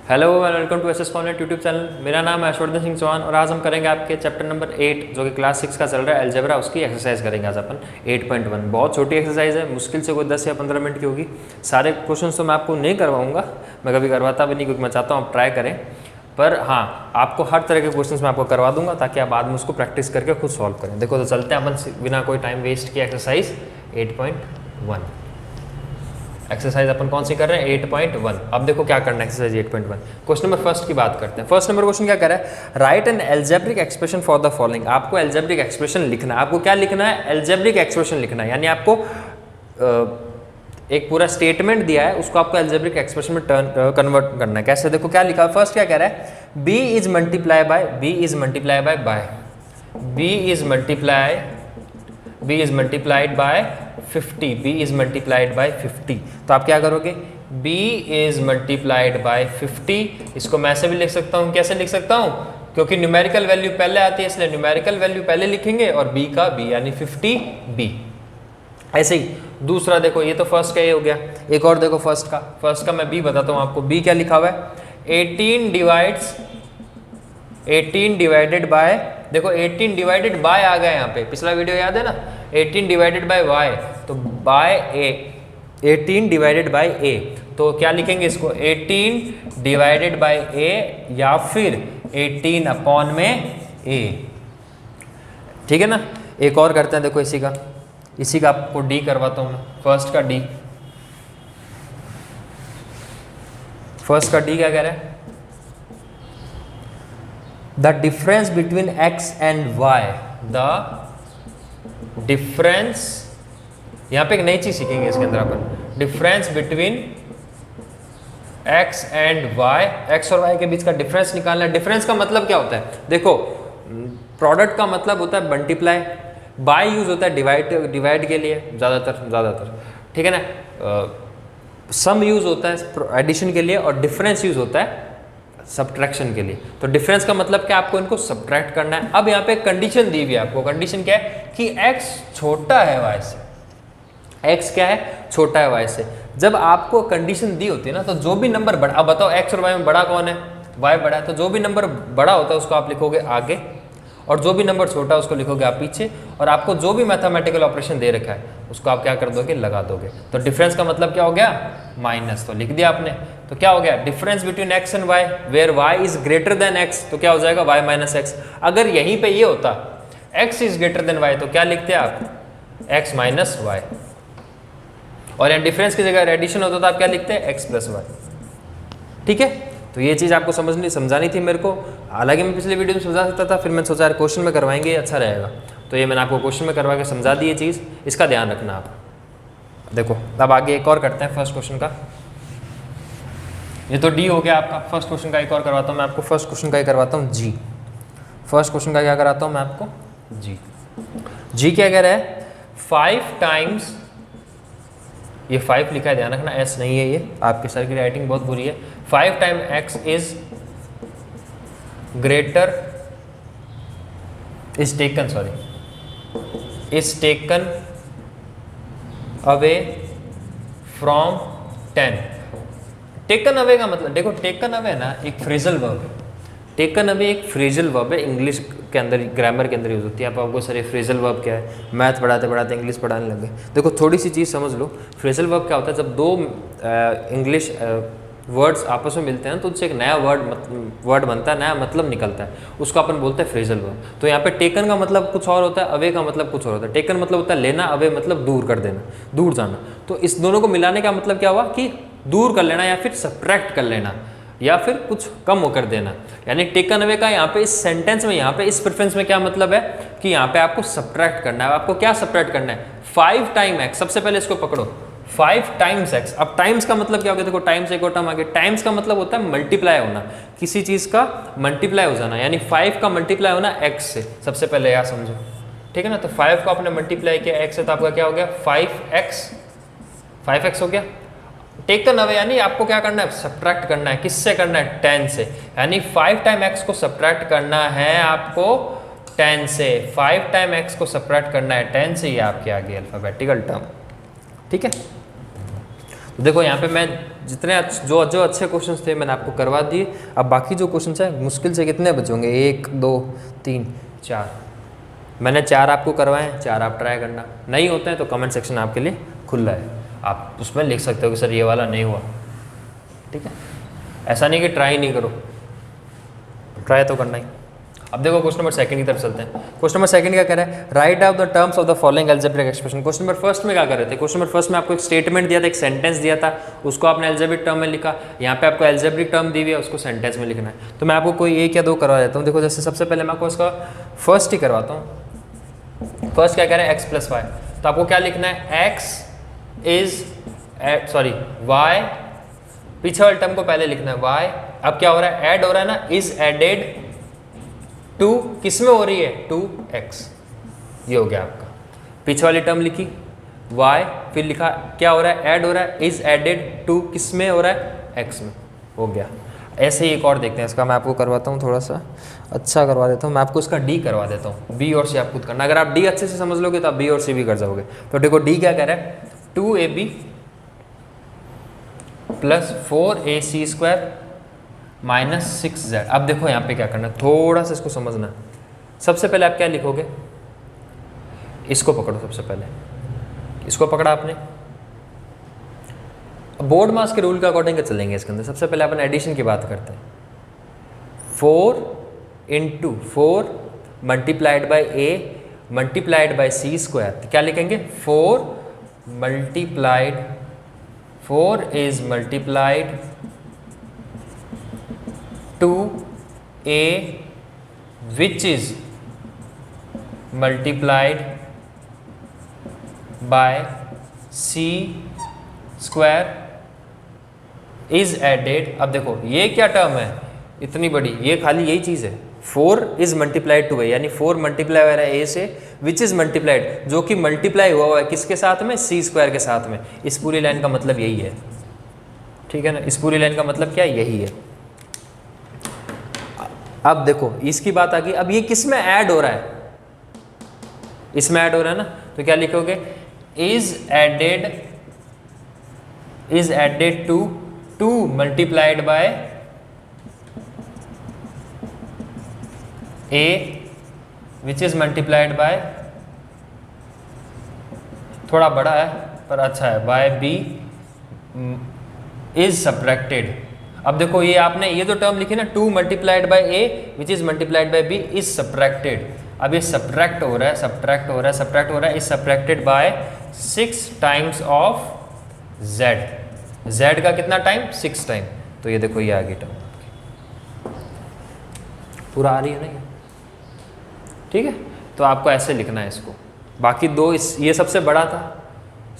Hello and welcome to SS corner YouTube channel. मेरा नाम है हर्षवर्धन सिंह चौहान और आज हम करेंगे आपके चैप्टर नंबर 8 जो कि क्लास 6 का चल रहा है अलजेब्रा, उसकी एक्सरसाइज करेंगे आज अपन 8.1। बहुत छोटी एक्सरसाइज है, मुश्किल से कोई 10 या 15 मिनट की होगी। सारे क्वेश्चन तो मैं आपको नहीं करवाऊंगा, मैं कभी करवाता भी नहीं क्योंकि मैं चाहता हूँ आप ट्राई करें। पर हाँ, आपको हर तरह के क्वेश्चन मैं आपको करवा दूंगा ताकि आप बाद में उसको प्रैक्टिस करके खुद सॉल्व करें। देखो तो चलते हैं अपन बिना कोई टाइम वेस्ट किए एक्सरसाइज 8.1। एक्सरसाइज अपन कौन सी कर रहे हैं 8.1। अब देखो क्या करना है एक्सरसाइज 8.1। क्वेश्चन नंबर फर्स्ट की बात करते हैं। फर्स्ट नंबर क्वेश्चन क्या कर रहा है, right an algebraic expression for the following. आपको एल्जेब्रिक एक्सप्रेशन लिखना है। आपको क्या लिखना है, एल्जेब्रिक एक्सप्रेशन लिखना है। यानी आपको एक पूरा स्टेटमेंट दिया है, उसको आपको एल्जेब्रिक एक्सप्रेशन में कन्वर्ट करना है। कैसे, देखो क्या लिखा है। फर्स्ट क्या कह रहा है, b is multiply by b is multiply by 50, b is multiplied bye 50। तो आप क्या करोगे, b इज मल्टीप्लाइड बाय 50। इसको मैं ऐसे भी लिख सकता हूँ। कैसे लिख सकता हूँ, क्योंकि न्यूमेरिकल वैल्यू पहले आती है इसलिए न्यूमेरिकल वैल्यू पहले लिखेंगे और b का b यानी 50b। ऐसे ही दूसरा देखो, ये तो फर्स्ट का ये हो गया। एक और देखो फर्स्ट का मैं b बताता हूँ आपको। b क्या लिखा हुआ है, 18 डिवाइडेड बाय, देखो 18 डिवाइडेड बाय आ गया यहाँ पे, पिछला वीडियो याद है ना, 18 डिवाइडेड बाय y, तो by a, 18 divided by a। तो क्या लिखेंगे इसको, 18 डिवाइडेड बाय a या फिर 18 अपॉन में a। ठीक है ना। एक और करते हैं, देखो इसी का आपको d करवाता हूँ मैं। फर्स्ट का d क्या कह रहा है, the difference between x and y, the difference, यहां पे एक नई चीज सीखेंगे इसके अंदर अपन, difference between x and y, x और y के बीच का डिफरेंस निकालना है। डिफरेंस का मतलब क्या होता है, देखो प्रोडक्ट का मतलब होता है मल्टीप्लाई, बाय यूज होता है डिवाइड के लिए ज्यादातर, ठीक है ना। सम यूज होता है एडिशन के लिए और डिफरेंस यूज होता है सब्ट्रैक्शन के लिए। तो डिफरेंस का मतलब क्या, आपको इनको सब्ट्रैक्ट करना है। अब यहाँ पे कंडीशन दी हुई है आपको। कंडीशन क्या है कि x छोटा है y से, x क्या है, छोटा है y से। जब आपको कंडीशन दी होती है ना, तो जो भी नंबर बड़ा, अब बताओ x और y में बड़ा कौन है, y बड़ा है, तो जो भी नंबर बड़ा होता है उसको आप लिखोगे आगे और जो भी नंबर छोटा है उसको लिखोगे आप पीछे। और आपको जो भी मैथमेटिकल ऑपरेशन दे रखा है उसको आप क्या कर दोगे, लगा दोगे। तो डिफरेंस का मतलब क्या हो गया, माइनस, तो लिख दिया आपने। तो क्या हो गया, difference between x and y where y is greater than x, तो क्या हो जाएगा y माइनस एक्स। अगर यहीं पे ये होता x is greater then y तो क्या लिखते आप, x माइनस y। और यहाँ डिफरेंस की जगह एडिशन होता तो आप क्या लिखते हैं, x प्लस y। ठीक है, तो ये चीज़ आपको समझानी थी मेरे को। हालांकि मैं पिछले वीडियो में समझा सकता था, फिर मैंने सोचा यार क्वेश्चन में करवाएंगे अच्छा रहेगा, तो ये मैंने आपको क्वेश्चन में करवा के समझा दी ये चीज़, इसका ध्यान रखना आप। देखो अब आगे एक और करते हैं फर्स्ट क्वेश्चन का। ये तो डी हो गया आपका। फर्स्ट क्वेश्चन का एक और करवाता हूँ मैं आपको। फर्स्ट क्वेश्चन का ही करवाता हूँ जी। फर्स्ट क्वेश्चन का क्या कराता हूँ मैं आपको, जी क्या कह रहा है, 5 टाइम्स, ये 5 लिखा है ध्यान रखना, एस नहीं है, ये आपके सर की राइटिंग बहुत बुरी है। 5 time x is greater is taken away from 10। Taken away का मतलब, देखो टेकन अवे ना एक फ्रेजल वर्ब है। टेकन अवे एक फ्रेजल वर्ब है, इंग्लिश के अंदर, ग्रामर के अंदर यूज होती है। आप आपको सारे फ्रेजल वर्ब क्या है, मैथ पढ़ाते पढ़ाते इंग्लिश पढ़ाने लगे। देखो थोड़ी सी चीज़ समझ लो, फ्रेजल वर्ब क्या होता है, जब दो इंग्लिश वर्ड्स आपस में मिलते हैं तो उससे एक नया वर्ड बनता है, नया मतलब निकलता है, उसको अपन बोलते हैं फ्रेजल वर्ब। तो यहाँ पे टेकन का मतलब कुछ और होता है, अवे का मतलब कुछ और होता है। टेकन मतलब होता है लेना, अवे मतलब दूर कर देना, दूर जाना। तो इस दोनों को मिलाने का मतलब क्या हुआ कि दूर कर लेना या फिर सब्ट्रैक्ट कर लेना या फिर कुछ कम होकर देना। यानी टेकन अवे का यहाँ पे इस सेंटेंस में, यहाँ पे इस प्रेफरेंस में क्या मतलब है कि यहाँ पे आपको सब्ट्रैक्ट करना है। आपको क्या सब्ट्रैक्ट करना है, 5 टाइम x। सबसे पहले इसको पकड़ो, 5 टाइम्स x। अब टाइम्स का मतलब क्या हो गया, देखो टाइम्स एक और टर्म आ गया। टाइम्स का मतलब होता है मल्टीप्लाई होना, किसी चीज का मल्टीप्लाई हो जाना, यानी 5 का मल्टीप्लाई होना x से। सबसे पहले यार समझो, ठीक है ना। तो 5 को आपने मल्टीप्लाई किया x से, तो आपका क्या हो गया, 5x हो गया। टेकन अवे यानी आपको क्या करना है, सब्ट्रैक्ट करना है। किससे करना है, 10 से। यानी 5 टाइम x को सब्ट्रैक्ट करना है आपको 10 से। 5 टाइम x को सब्ट्रैक्ट करना है 10 से, ये आपके आगे अल्फाबेटिकल टर्म। ठीक है, तो देखो यहाँ पे मैं जितने जो अच्छे क्वेश्चंस थे मैंने आपको करवा दिए। अब बाकी जो क्वेश्चंस है मुश्किल से कितने बचेंगे, 1 2 3 4, मैंने 4 आपको करवाए हैं, 4 आप ट्राई करना। नहीं होते हैं तो कमेंट सेक्शन आपके लिए खुला है, आप उसमें लिख सकते हो कि सर ये वाला नहीं हुआ, ठीक है। ऐसा नहीं कि ट्राई नहीं करो, ट्राई तो करना ही। अब देखो क्वेश्चन नंबर सेकंड की तरफ चलते हैं। क्वेश्चन नंबर सेकंड क्या कह रहा है, right out the terms of the following algebraic expression. Question number first में क्या कर रहे थे, क्वेश्चन नंबर फर्स्ट में आपको एक स्टेटमेंट दिया था, एक सेंटेंस दिया था, उसको आपने अलजेब्रिक टर्म में लिखा। यहाँ पे आपको अलजेब्रिक टर्म दी हुई है, उसको सेंटेंस में लिखना है। तो मैं आपको कोई एक या दो करवा देता हूँ। देखो जैसे सबसे पहले मैं आपको इसका फर्स्ट ही करवाता हूँ। फर्स्ट क्या कह रहा है, एक्स प्लस वाई, तो आपको क्या लिखना है, एक्स इज वाई, पीछे वाले टर्म को पहले लिखना है वाई। अब क्या हो रहा है, ऐड हो रहा है ना, इज एडेड टू, किस में हो रही है, टू एक्स, ये हो गया आपका। पीछे वाली टर्म लिखी y, फिर लिखा क्या हो रहा है, ऐड हो रहा है, इज एडेड टू, किस में हो रहा है, x में, हो गया। ऐसे ही एक और देखते हैं, इसका मैं आपको करवाता हूँ, थोड़ा सा अच्छा करवा देता हूँ। मैं आपको इसका d करवा देता हूँ, b और c आप खुद करना। अगर आप d अच्छे से समझ लोगे तो आप b और c भी कर जाओगे। तो देखो d क्या कह रहा है, 2ab plus 4ac² minus 6z। अब देखो यहाँ पे क्या करना है, थोड़ा सा इसको समझना। सबसे पहले आप क्या लिखोगे, इसको पकड़ो, सबसे पहले इसको पकड़ा आपने। बोर्ड मास के रूल के अकॉर्डिंग चलेंगे इसके अंदर। सबसे पहले अपन एडिशन की बात करते हैं। 4 × 4 multiplied by a multiplied by c², तो क्या लिखेंगे, 4 is multiplied to a which is multiplied by c² is added। अब देखो ये क्या टर्म है इतनी बड़ी, ये खाली यही चीज़ है, 4 is multiplied to a, यानी 4 मल्टीप्लाई हो रहा है a से, विच इज मल्टीप्लाइड, जो कि मल्टीप्लाई हुआ है किसके साथ में, c² के साथ में। इस पूरी लाइन का मतलब यही है, ठीक है ना, इस पूरी लाइन का मतलब क्या है, यही है। अब देखो इसकी बात आ गई, अब ये किस में ऐड हो रहा है, इसमें ऐड हो रहा है ना, तो क्या लिखोगे, is added to 2 multiplied by a which is multiplied by, थोड़ा बड़ा है पर अच्छा है, बाय b इज सब्ट्रैक्टेड। अब देखो ये आपने ये जो टर्म लिखी ना, 2 multiplied by a which is multiplied bye b is subtracted. अब ये सब्ट्रैक्ट हो रहा है, सब्ट्रैक्ट हो रहा है, is subtracted by 6 times of z का कितना टाइम, 6 टाइम। तो ये देखो ये आ गई टर्म, पूरा आ रही है ना ये, ठीक है। तो आपको ऐसे लिखना है इसको। बाकी दो ये सबसे बड़ा था,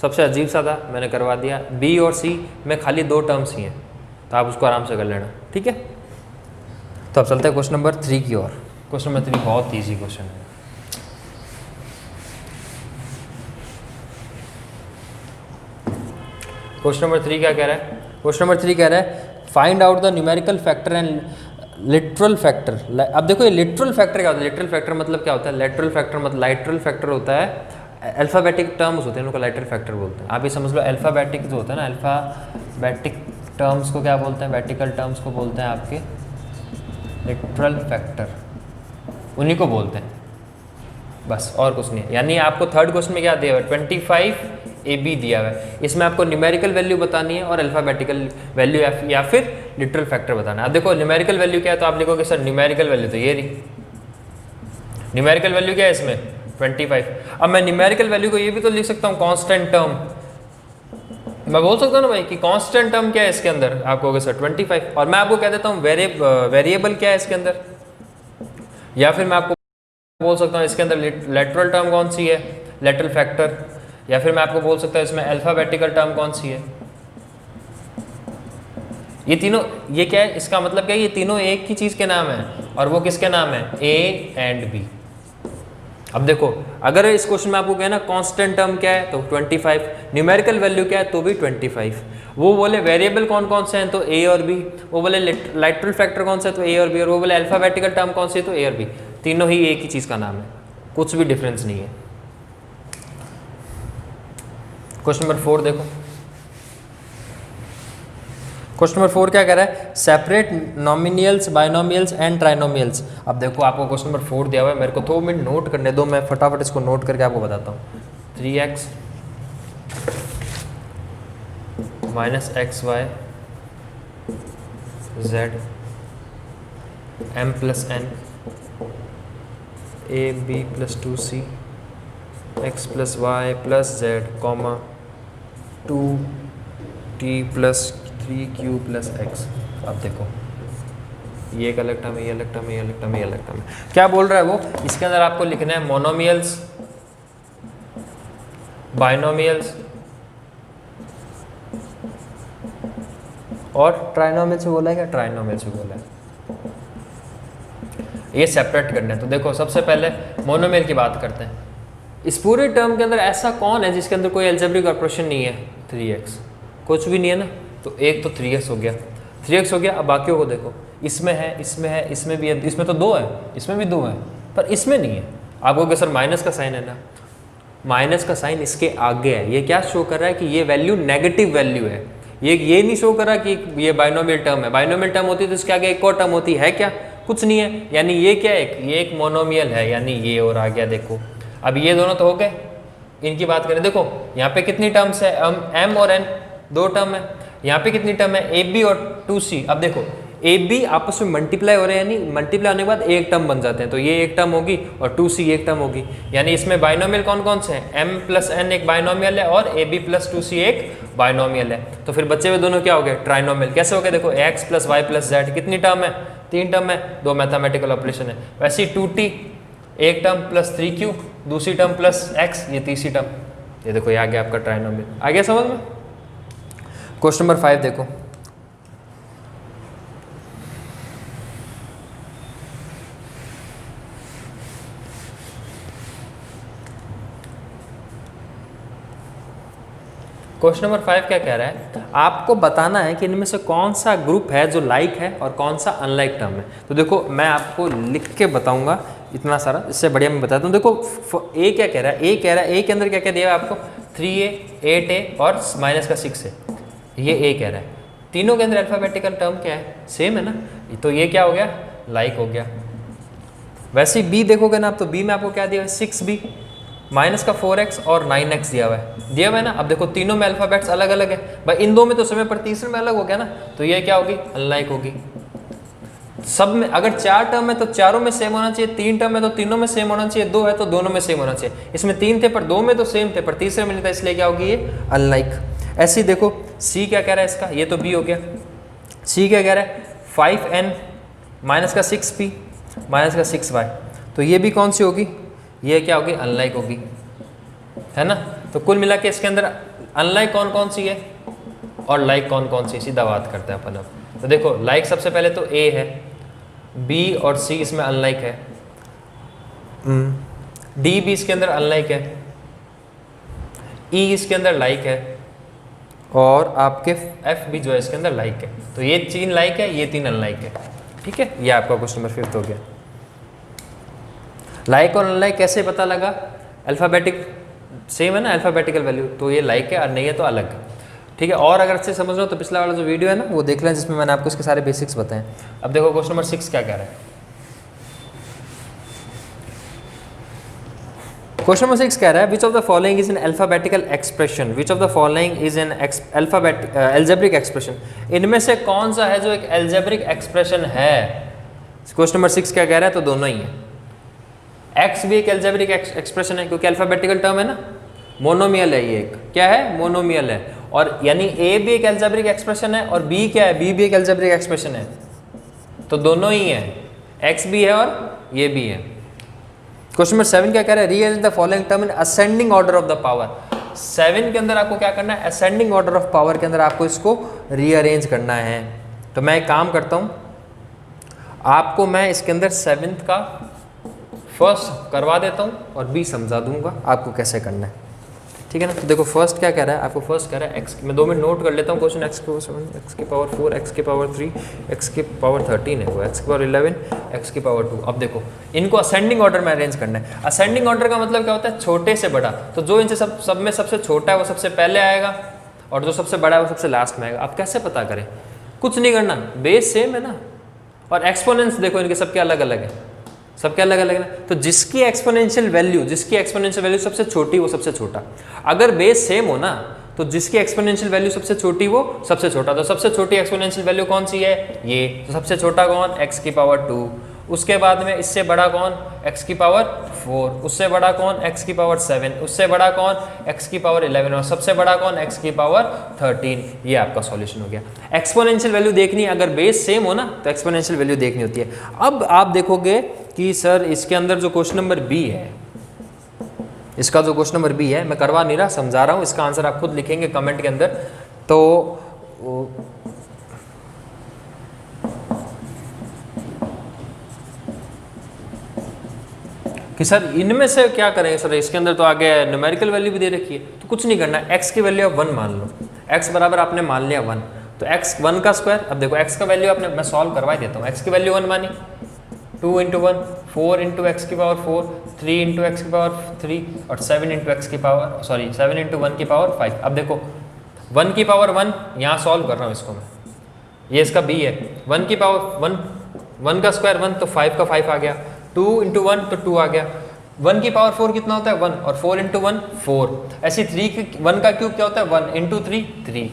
सबसे अजीब सा था, मैंने करवा दिया। बी और सी में खाली 2 टर्म्स ही हैं, तो आप उसको आराम से कर लेना, ठीक है। तो अब चलते हैं क्वेश्चन नंबर 3 की ओर। क्वेश्चन नंबर 3 बहुत ईजी क्वेश्चन है। क्वेश्चन नंबर 3 क्या कह रहा है, क्वेश्चन नंबर 3 कह रहा है find out the numerical factor and literal factor. अब देखो ये लिटरल फैक्टर क्या होता है, लिटरल फैक्टर मतलब क्या होता है, लेटरल फैक्टर मतलब लाइटरल फैक्टर होता है, अल्फ़ाबेटिक टर्म्स होते हैं उनको लाइटरल फैक्टर बोलते हैं। आप ये समझ लो अल्फ़ाबेटिक जो होता है ना, अल्फ़ाबेटिक टर्म्स को क्या बोलते हैं, वर्टिकल टर्म्स को बोलते हैं आपके लिटरल फैक्टर, उन्हीं को बोलते हैं, बस और कुछ नहीं है। यानी आपको थर्ड क्वेश्चन में क्या दिया हुआ है, 25 AB दिया हुआ है, इसमें आपको न्यूमेरिकल वैल्यू बतानी है और अल्फ़ाबेटिकल वैल्यू या फिर लिटरल फैक्टर बताना है। अब देखो न्यूमेरिकल वैल्यू क्या है, तो आप लिखोगे सर न्यूमेरिकल वैल्यू तो ये रही, न्यूमेरिकल वैल्यू क्या है इसमें 25। अब मैं न्यूमेरिकल वैल्यू को ये भी तो लिख सकता हूँ कांस्टेंट टर्म, मैं बोल सकता हूँ ना भाई कि कांस्टेंट टर्म क्या है इसके अंदर, आप कहोगे सर 25, और मैं आपको कह देता हूँ वेरिएबल क्या है इसके अंदर, या फिर मैं आपको बोल सकता हूँ इसके अंदर लेटरल टर्म कौन सी है, लेटरल फैक्टर, या फिर मैं आपको बोल सकता हूँ इसमें अल्फ़ाबेटिकल टर्म कौन सी है। ये तीनों, ये क्या है, इसका मतलब क्या है, ये तीनों एक ही चीज़ के नाम है, और वो किसके नाम है, A एंड B। अब देखो अगर इस क्वेश्चन में आपको कहना कांस्टेंट टर्म क्या है तो 25, न्यूमेरिकल वैल्यू क्या है तो भी 25, वो बोले वेरिएबल कौन कौन से हैं तो A और B, वो बोले लाइटरल फैक्टर कौन सा है तो A और B, और वो बोले अल्फ़ाबेटिकल टर्म कौन सी है तो A और B, तीनों ही एक ही चीज़ का नाम है, कुछ भी डिफरेंस नहीं है। क्वेश्चन नंबर 4 देखो, क्वेश्चन नंबर 4 क्या कह रहा है, सेपरेट नॉमिनियल्स, बाइनोमियल्स एंड ट्राइनोमियल्स। अब देखो आपको क्वेश्चन नंबर 4 दिया हुआ है, मेरे को 2 मिनट नोट करने दो, मैं फटाफट इसको नोट करके आपको बताता हूँ। 3x minus x y z m plus n a b plus 2c x plus y plus z comma 2t plus 3q plus x. अब देखो ये एक अलग टर्म है, ये अलग टर्म है, ये अलग टर्म है, ये अलग टर्म है। क्या बोल रहा है वो, इसके अंदर आपको लिखना है मोनोमियल्स, बाइनोमियल्स और ट्राइनोमियल से बोला है क्या, ट्राइनोमियल से बोला है, ये सेपरेट करना है। तो देखो सबसे पहले मोनोमियल की बात करते हैं। इस पूरे टर्म के अंदर ऐसा कौन है जिसके अंदर कोई अलजेब्रिक ऑपरेशन नहीं है, 3x, कुछ भी नहीं है ना, तो एक तो 3x हो गया, 3x हो गया। अब बाकियों को देखो, इसमें है, इसमें है, इसमें भी है, इसमें तो 2 है, इसमें भी 2 है, पर इसमें नहीं है। आपको क्या सर माइनस का साइन है ना, माइनस का साइन इसके आगे है, ये क्या शो कर रहा है कि ये वैल्यू नेगेटिव वैल्यू है। ये नहीं शो कर रहा कि ये बाइनोमियल टर्म है। बाइनोमियल टर्म होती है तो इसके आगे एक और टर्म होती है क्या, कुछ नहीं है। यानी ये क्या है, ये एक मोनोमियल है, यानी ये और आ गया। देखो अब ये दोनों तो हो गए, इनकी बात करें, देखो यहाँ पे कितनी टर्म्स है, m और n 2 टर्म है, यहाँ पे कितनी टर्म है, ab और 2c। अब देखो ab आपस में मल्टीप्लाई हो रहे हैं, यानी मल्टीप्लाई होने के बाद एक टर्म बन जाते हैं, तो ये एक टर्म होगी और 2c एक टर्म होगी। यानी इसमें बाइनोमियल कौन कौन से हैं, m प्लस n एक बाइनोमियल है और ab प्लस 2c एक बाइनोमियल है। तो फिर बच्चे हुए दोनों क्या हो गए, ट्राइनोमियल। कैसे हो गए, देखो x plus y plus z कितनी टर्म है, 3 टर्म है, 2 मैथमेटिकल ऑपरेशन है। वैसे ही 2t एक टर्म प्लस 3q दूसरी टर्म प्लस x, ये तीसरी टर्म, ये देखो ये आ गया आपका ट्राइनोमियल। आ गया समझ में। क्वेश्चन नंबर 5 देखो, क्वेश्चन नंबर 5 क्या कह रहा है, आपको बताना है कि इनमें से कौन सा ग्रुप है जो लाइक है और कौन सा अनलाइक टर्म है। तो देखो मैं आपको लिख के बताऊंगा इतना सारा, इससे बढ़िया मैं बताता हूँ। देखो ए क्या कह रहा है, ए कह रहा है, ए के अंदर क्या क्या दिया है आपको, 3a 8a और माइनस का 6 है, ये ए कह रहा है। तीनों के अंदर अल्फाबेटिकल टर्म क्या है, सेम है ना, तो ये क्या हो गया, लाइक हो गया। वैसे ही बी देखोगे ना आप, तो बी में आपको क्या दिया है, 6b माइनस का 4x और 9x दिया हुआ है ना। अब देखो तीनों में अल्फाबेट्स अलग अलग है भाई, इन 2 में तो समय पर तीसरे में अलग हो गया ना, तो ये क्या होगी, अनलाइक होगी। सब में अगर 4 टर्म है तो चारों में सेम होना चाहिए, 3 टर्म है तो तीनों में सेम होना चाहिए, 2 है तो दोनों में सेम होना चाहिए। इसमें 3 थे पर 2 में तो सेम थे, पर तीसरे में नहीं था, इसलिए क्या होगी, ये अनलाइक। ऐसे ही देखो सी क्या कह रहा है इसका, ये तो बी हो गया। सी क्या कह रहा है, 5n माइनस का 6p माइनस का 6y, तो ये भी कौन सी होगी, ये क्या होगी, अनलाइक होगी, है ना। तो कुल मिला के इसके अंदर अनलाइक कौन कौन सी है और लाइक कौन कौन सी, सीधा बात करते हैं अपन अब। तो देखो लाइक सबसे पहले तो ए है, बी और सी इसमें अनलाइक है, डी भी इसके अंदर अनलाइक है, ई इसके अंदर लाइक है और आपके एफ भी जो है इसके अंदर लाइक है। तो ये 3 लाइक है, ये 3 अनलाइक है, ठीक है। ये आपका क्वेश्चन नंबर 5 हो गया। लाइक और अनलाइक कैसे पता लगा, अल्फाबेटिक सेम है ना, अल्फाबेटिकल वैल्यू, तो ये लाइक है और नहीं है तो अलग है, ठीक है। और अगर अच्छे समझ लो तो पिछला वाला जो वीडियो है ना वो देख लें, जिसमें मैंने आपको इसके सारे बेसिक्स बताएं। अब देखो क्वेश्चन नंबर 6 क्या कह रहा है। क्वेश्चन नंबर 6 कह रहा है, which of the following is an alphabetical expression, which of the following is an algebraic expression. इनमें से कौन सा है जो एक एल्जेब्रिक एक्सप्रेशन है। क्वेश्चन नंबर 6 क्या कह रहा है, तो दोनों ही है। x भी एक एल्जेब्रिक एक्सप्रेशन है क्योंकि अल्फाबेटिकल टर्म है ना, मोनोमियल है, ये एक क्या है, मोनोमियल है। और यानी a भी एक एल्जेब्रिक एक्सप्रेशन है और b क्या है, b भी एक एल्जेब्रिक एक्सप्रेशन है, तो दोनों ही है, x भी है और ये भी है। क्वेश्चन नंबर 7 क्या कह रहा है, rearrange the following term in ascending order of the power. 7 के अंदर आपको क्या करना है, असेंडिंग ऑर्डर ऑफ पावर के अंदर आपको इसको रीअरेंज करना है। तो मैं एक काम करता हूँ, आपको मैं इसके अंदर 7th का फर्स्ट करवा देता हूँ और बी समझा दूंगा आपको कैसे करना है, ठीक है ना। तो देखो फर्स्ट क्या कह रहा है, आपको फर्स्ट कह रहा है x, मैं 2 मिनट नोट कर लेता हूँ। क्वेश्चन x की पावर 7, x की पावर 4, x की पावर 3, x की पावर 13 है वो, x की पावर 11, x की पावर 2। अब देखो इनको असेंडिंग ऑर्डर में अरेंज करना है। असेंडिंग ऑर्डर का मतलब क्या होता है, छोटे से बड़ा। तो जो इनसे सब में सबसे छोटा है वो सबसे पहले आएगा और जो सबसे बड़ा है वो सबसे लास्ट में आएगा। अब कैसे पता करें, कुछ नहीं करना, बेस सेम है ना, और एक्सपोनेंट्स देखो इनके सबके अलग अलग है, सबके अलग अलग है। तो जिसकी एक्सपोनेंशियल वैल्यू सबसे छोटी वो सबसे छोटा, अगर बेस सेम हो ना तो जिसकी एक्सपोनेंशियल वैल्यू सबसे छोटी वो सबसे छोटा। तो सबसे छोटी एक्सपोनेंशियल वैल्यू कौन सी है, ये। तो सबसे छोटा कौन, x की पावर 2। उसके बाद में इससे बड़ा कौन, x की पावर 4। उससे बड़ा कौन, x की पावर 7। उससे बड़ा कौन, x की पावर 11। और सबसे बड़ा कौन, x की पावर 13। ये आपका सॉल्यूशन हो गया। एक्सपोनेंशियल वैल्यू देखनी, अगर बेस सेम हो ना तो एक्सपोनेंशियल वैल्यू देखनी होती है। अब आप देखोगे कि सर इसके अंदर जो क्वेश्चन नंबर बी है, इसका जो क्वेश्चन नंबर बी है, मैं करवा नहीं रहा, समझा रहा हूँ, इसका आंसर आप खुद लिखेंगे कमेंट के अंदर। तो कि सर इनमें से क्या करें, सर इसके अंदर तो आगे न्यूमेरिकल वैल्यू भी दे रखी है। तो कुछ नहीं करना, x की वैल्यू आप 1 मान लो, x बराबर आपने मान लिया 1, तो x 1 का स्क्वायर। अब देखो x का वैल्यू आपने, मैं सॉल्व करवा देता हूँ, x की वैल्यू 1 मानी, 2 इंटू 1 4 इंटू एक्स की पावर 4, 3 इंटू एक्स की पावर 3 और 7 इंटू एक्स की पावर 7 इंटू 1 की पावर 5। अब देखो 1 की पावर 1 यहाँ सॉल्व कर रहा हूँ इसको मैं, ये इसका b है। 1 की पावर 1 का स्क्वायर 1 तो 5 का 5 आ गया, 2 इंटू 1 तो 2 आ गया। 1 की पावर 4 कितना होता है 1, और 4 इंटू 1 4। ऐसी 1 का क्यूब क्या होता है 1 इंटू 3 3।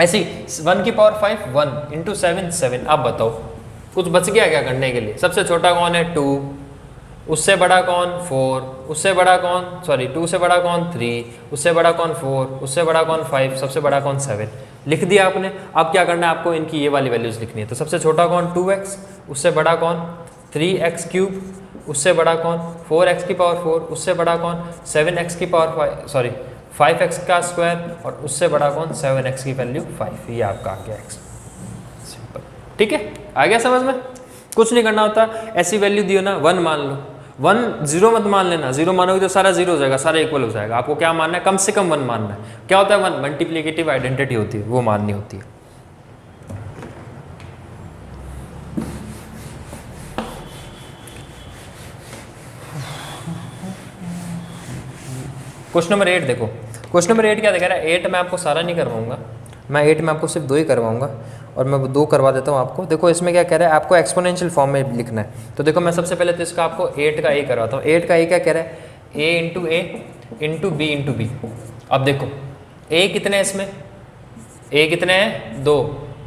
ऐसी 1 की पावर 5 1 इंटू 7 7। अब बताओ कुछ बच गया क्या करने के लिए। सबसे छोटा कौन है 2, उससे बड़ा कौन 4, उससे बड़ा कौन 2 से बड़ा कौन 3, उससे बड़ा कौन 4, उससे बड़ा कौन 5, सबसे बड़ा कौन 7। लिख दिया आपने। अब क्या करना है आपको, इनकी ये वाली वैल्यूज लिखनी है। तो सबसे छोटा कौन 2x, उससे बड़ा कौन 3x क्यूब, उससे बड़ा कौन 4x की पावर 4, उससे बड़ा कौन 7x की पावर 5x का स्क्वायर, और उससे बड़ा कौन 7x की वैल्यू 5। ये आपका आ गया x। सिंपल, ठीक है, आ गया समझ में। कुछ नहीं करना होता, ऐसी वैल्यू दियो ना 1 मान लो, 1 0 मत मान लेना, 0 मानोगे तो सारा 0 हो जाएगा, सारा इक्वल हो जाएगा। आपको क्या मानना है, कम से कम 1 मानना है। क्या होता है 1, मल्टीप्लिकेटिव आइडेंटिटी होती है, वो माननी होती है। क्वेश्चन नंबर 8 देखो, क्वेश्चन नंबर 8 क्या दिखा रहा है। 8 मैं आपको सारा नहीं करवाऊंगा, मैं 8 में आपको सिर्फ 2 ही करवाऊंगा, और मैं 2 करवा देता हूँ आपको। देखो इसमें क्या कह रहा है, आपको एक्सपोनेंशियल फॉर्म में लिखना है। तो देखो मैं सबसे पहले तो इसका आपको 8 का a करवाता हूँ। 8 का a क्या कह रहा है, a into a into b into b. अब देखो a कितने हैं इसमें, a कितने हैं 2,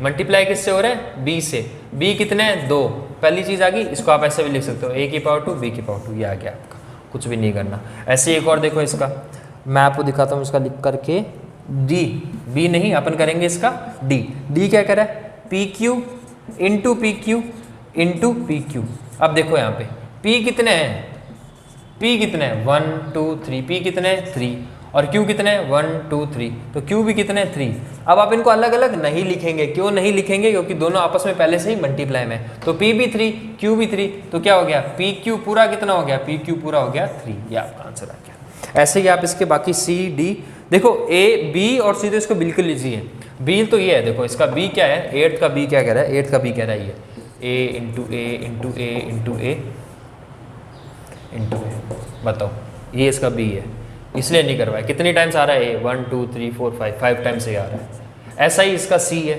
मल्टीप्लाई किससे हो रहा है b से, b कितने हैं 2। पहली चीज़ आ गई, इसको आप ऐसे भी लिख सकते हो a की पावर 2 b की पावर 2, ये आ गया आपका, कुछ भी नहीं करना। ऐसे एक और देखो इसका, मैं आपको दिखाता हूँ इसका लिख करके, डी, बी नहीं अपन करेंगे इसका डी। डी क्या कह रहा है, P Q into P Q into P Q. अब देखो यहाँ पे पी कितने हैं, पी कितने हैं 1 2 3, पी कितने हैं 3, और क्यू कितने हैं 1 2 3, तो क्यू भी कितने हैं 3। अब आप इनको अलग अलग नहीं लिखेंगे, क्यों नहीं लिखेंगे, क्योंकि दोनों आपस में पहले से ही मल्टीप्लाई में। तो पी भी 3 क्यू भी 3, तो क्या हो गया पी क्यू पूरा कितना हो गया, पी क्यू पूरा हो गया 3। ये आपका आंसर आ गया। ऐसे ही आप इसके बाकी सी डी देखो, ए बी और सी तो इसको बिल्कुल लीजिए। बी तो ये है, देखो इसका बी क्या है, 8 का बी क्या कह रहा है, 8 का बी कह रहा है ये ए into a into a into a into ए। बताओ ये इसका बी है, इसलिए नहीं करवाया। कितनी टाइम्स आ रहा है ए, 1 2 3 4 5 टाइम्स ए आ रहा है। ऐसा ही इसका सी है,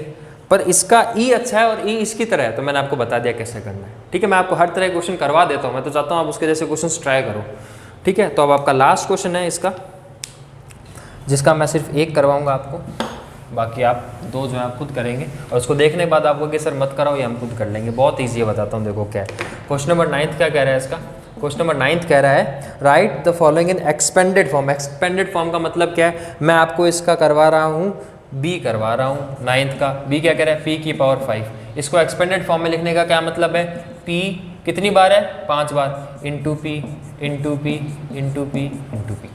पर इसका ई अच्छा है और ई इसकी तरह है, तो मैंने आपको बता दिया कैसे करना है। ठीक है, मैं आपको हर तरह के क्वेश्चन करवा देता हूँ, मैं तो चाहता हूँ आप उसके जैसे क्वेश्चन ट्राई करो। ठीक है, तो अब आपका लास्ट क्वेश्चन है इसका, जिसका मैं सिर्फ एक करवाऊंगा आपको, बाकी आप 2 जो है आप खुद करेंगे, और उसको देखने के बाद आपको कि सर मत कराओ, ये हम खुद कर लेंगे। बहुत ईजी है, बताता हूँ। देखो क्या है क्वेश्चन नंबर 9 क्या कह रहा है इसका। क्वेश्चन नंबर 9 कह रहा है right the following in expanded form. Expanded form का मतलब क्या है, मैं आपको इसका करवा रहा हूँ, बी करवा रहा हूँ 9th का। बी क्या कह रहा है, पी की पावर 5। इसको एक्सपेंडेड फॉर्म में लिखने का क्या मतलब है, पी कितनी बार है 5 बार, into P into P into P into P.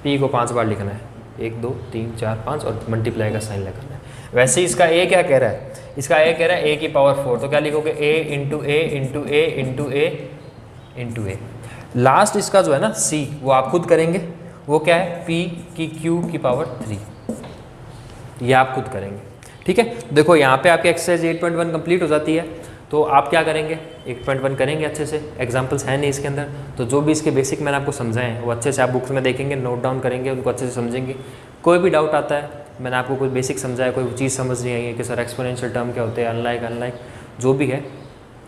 P को 5 बार लिखना है, 1 2 3 4 5, और मल्टीप्लाई का साइन लगाना है। वैसे ही इसका ए क्या कह रहा है, इसका ए कह रहा है ए की पावर 4, तो क्या लिखोगे ए into a into a into a into A. Last इसका जो है ना सी, वो आप खुद करेंगे, वो क्या है पी की क्यू की पावर 3, ये आप खुद करेंगे। ठीक है, देखो यहाँ पे आपकी एक्सरसाइज 8.1 कंप्लीट हो जाती है। तो आप क्या करेंगे, 8.1 करेंगे अच्छे से, एग्जाम्पल्स हैं नहीं इसके अंदर, तो जो भी इसके बेसिक मैंने आपको समझाए हैं वो अच्छे से आप बुक्स में देखेंगे, नोट डाउन करेंगे, उनको अच्छे से समझेंगे। कोई भी डाउट आता है मैंने आपको कोई बेसिक समझाया, कोई चीज़ समझ नहीं आई है कि सर एक्सपोनेंशियल टर्म क्या होते हैं, अनलाइक जो भी है,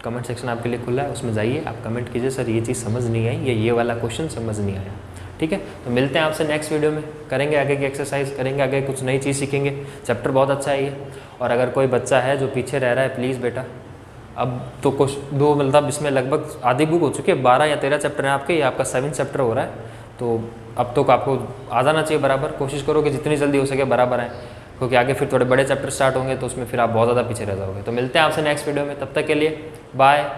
कमेंट सेक्शन आपके लिए खुला है, उसमें जाइए, आप कमेंट कीजिए सर ये चीज़ समझ नहीं आई या ये वाला क्वेश्चन समझ नहीं आया। ठीक है, तो मिलते हैं आपसे नेक्स्ट वीडियो में, करेंगे आगे की एक्सरसाइज, करेंगे आगे कुछ नई चीज़ सीखेंगे। चैप्टर बहुत अच्छा है ये, और अगर कोई बच्चा है जो पीछे रह रहा है, प्लीज़ बेटा, अब तो कुछ दो मतलब इसमें लगभग आधी बुक हो चुकी है, 12 या 13 चैप्टर हैं आपके, ये आपका 7 चैप्टर हो रहा है, तो अब तो आपको आ जाना चाहिए बराबर। कोशिश करो कि जितनी जल्दी हो सके बराबर आए, क्योंकि आगे फिर थोड़े बड़े चैप्टर स्टार्ट होंगे तो उसमें फिर आप बहुत ज़्यादा पीछे रह जाओगे। तो मिलते हैं आपसे नेक्स्ट वीडियो में, तब तक के लिए बाय।